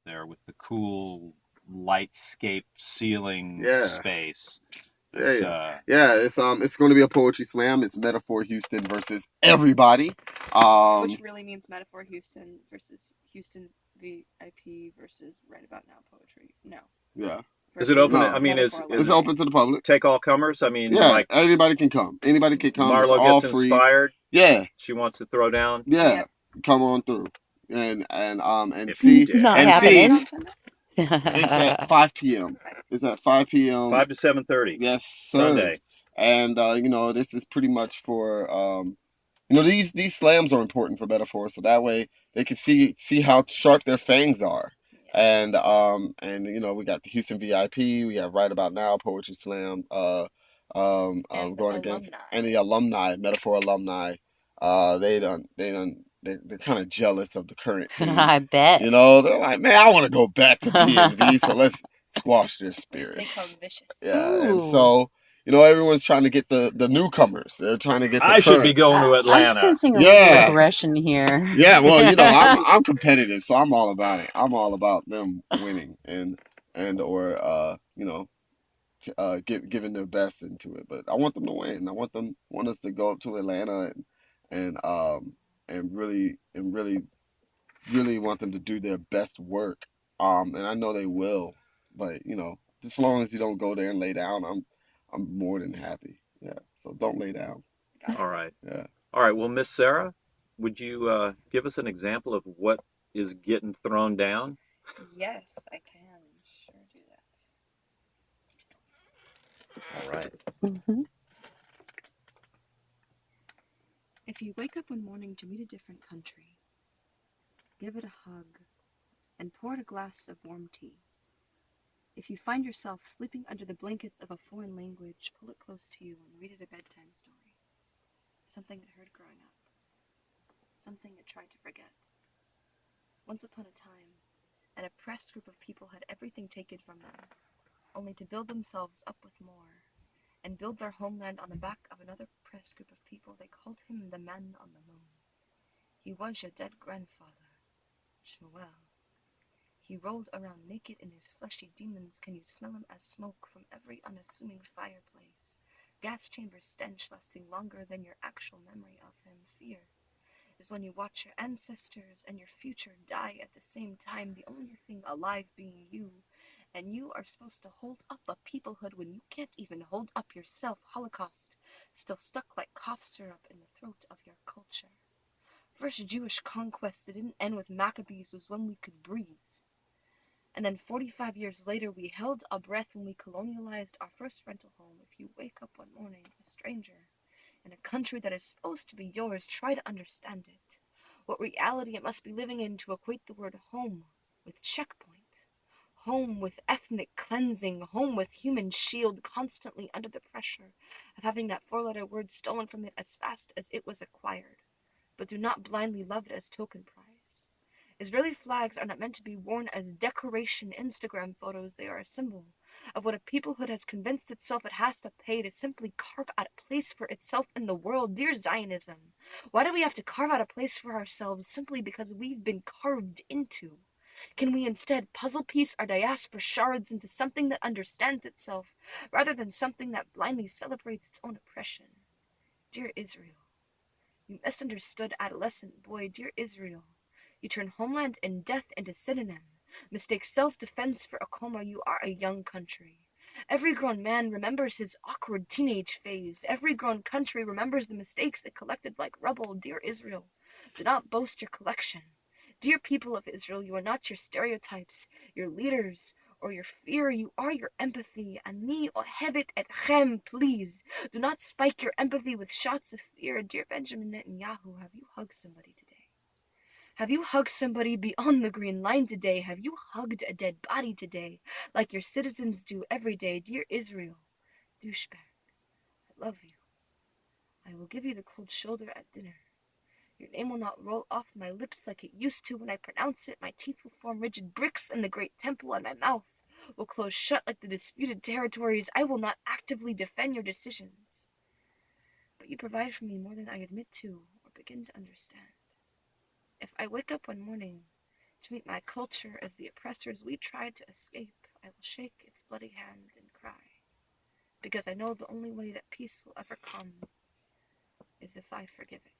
there with the cool lightscape ceiling Yeah. space. Yeah, It's yeah, yeah. It's going to be a poetry slam. It's Metaphor Houston versus everybody. Which really means Metaphor Houston versus Houston VIP versus Right About Now Poetry. No. Yeah. Is it open? No. I mean, is It's it open to the public. take all comers? I mean, Yeah, like anybody can come. Anybody can come. It's Marlo all gets free. inspired. Yeah, She wants to throw down. yeah. Yep. Come on through, and If see you dare. Not and see. happening. It's at 5 p.m. It's at 5 p.m. 5 to 7:30. Yes, sir. Sunday. And this is pretty much for these slams are important for Metaphor, so that way they can see how sharp their fangs are. Yes. And we got the Houston VIP, we have Right About Now Poetry Slam, And going against alumni. any alumni, Metaphor alumni. They're kind of jealous of the current team. I bet. They're like, man, I want to go back to B&V, so let's squash their spirits. They come vicious. Yeah, and Ooh. so everyone's trying to get the newcomers. They're trying to get the I should be currents. going to I'm Atlanta. sensing a Yeah. little aggression here. Yeah, well, I'm competitive, so I'm all about it. I'm all about them winning or giving their best into it. But I want them to win. I want us to go up to Atlanta and really want them to do their best work. And I know they will. But as long as you don't go there and lay down, I'm more than happy. Yeah. So don't lay down. All right. Yeah. All right. Well, Miss Sarah, would you give us an example of what is getting thrown down? Yes, I can. Sure do that. All right. Mhm. If you wake up one morning to meet a different country, give it a hug and pour it a glass of warm tea. If you find yourself sleeping under the blankets of a foreign language, pull it close to you and read it a bedtime story. Something it heard growing up. Something it tried to forget. Once upon a time, an oppressed group of people had everything taken from them, only to build themselves up with more, and build their homeland on the back of another oppressed group of people. They called him the Man on the Moon. He was your dead grandfather, Shmuel. He rolled around naked in his fleshy demons. Can you smell him as smoke from every unassuming fireplace? Gas chamber stench lasting longer than your actual memory of him. Fear is when you watch your ancestors and your future die at the same time, the only thing alive being you. And you are supposed to hold up a peoplehood when you can't even hold up yourself. Holocaust, still stuck like cough syrup in the throat of your culture. First Jewish conquest that didn't end with Maccabees was when we could breathe. And then 45 years later, we held our breath when we colonialized our first rental home. If you wake up one morning, a stranger, in a country that is supposed to be yours, try to understand it. What reality it must be living in to equate the word home with checkpoint. Home with ethnic cleansing. Home with human shield, constantly under the pressure of having that four-letter word stolen from it as fast as it was acquired. But do not blindly love it as token prize. Israeli flags are not meant to be worn as decoration Instagram photos. They are a symbol of what a peoplehood has convinced itself it has to pay to simply carve out a place for itself in the world. Dear Zionism, why do we have to carve out a place for ourselves simply because we've been carved into? Can we instead puzzle piece our diaspora shards into something that understands itself, rather than something that blindly celebrates its own oppression? Dear Israel, you misunderstood adolescent boy. Dear Israel, you turn homeland and death into synonym. Mistake self-defense for a coma. You are a young country. Every grown man remembers his awkward teenage phase. Every grown country remembers the mistakes it collected like rubble. Dear Israel, do not boast your collection. Dear people of Israel, you are not your stereotypes, your leaders, or your fear. You are your empathy. Ani ohevet etchem, please. Do not spike your empathy with shots of fear. Dear Benjamin Netanyahu, have you hugged somebody today? Have you hugged somebody beyond the green line today? Have you hugged a dead body today, like your citizens do every day? Dear Israel, douchebag, I love you. I will give you the cold shoulder at dinner. Your name will not roll off my lips like it used to when I pronounce it. My teeth will form rigid bricks in the great temple, and my mouth will close shut like the disputed territories. I will not actively defend your decisions, but you provide for me more than I admit to or begin to understand. If I wake up one morning To meet my culture as the oppressors we tried to escape, I will shake its bloody hand and cry, because I know the only way that peace will ever come is if I forgive it.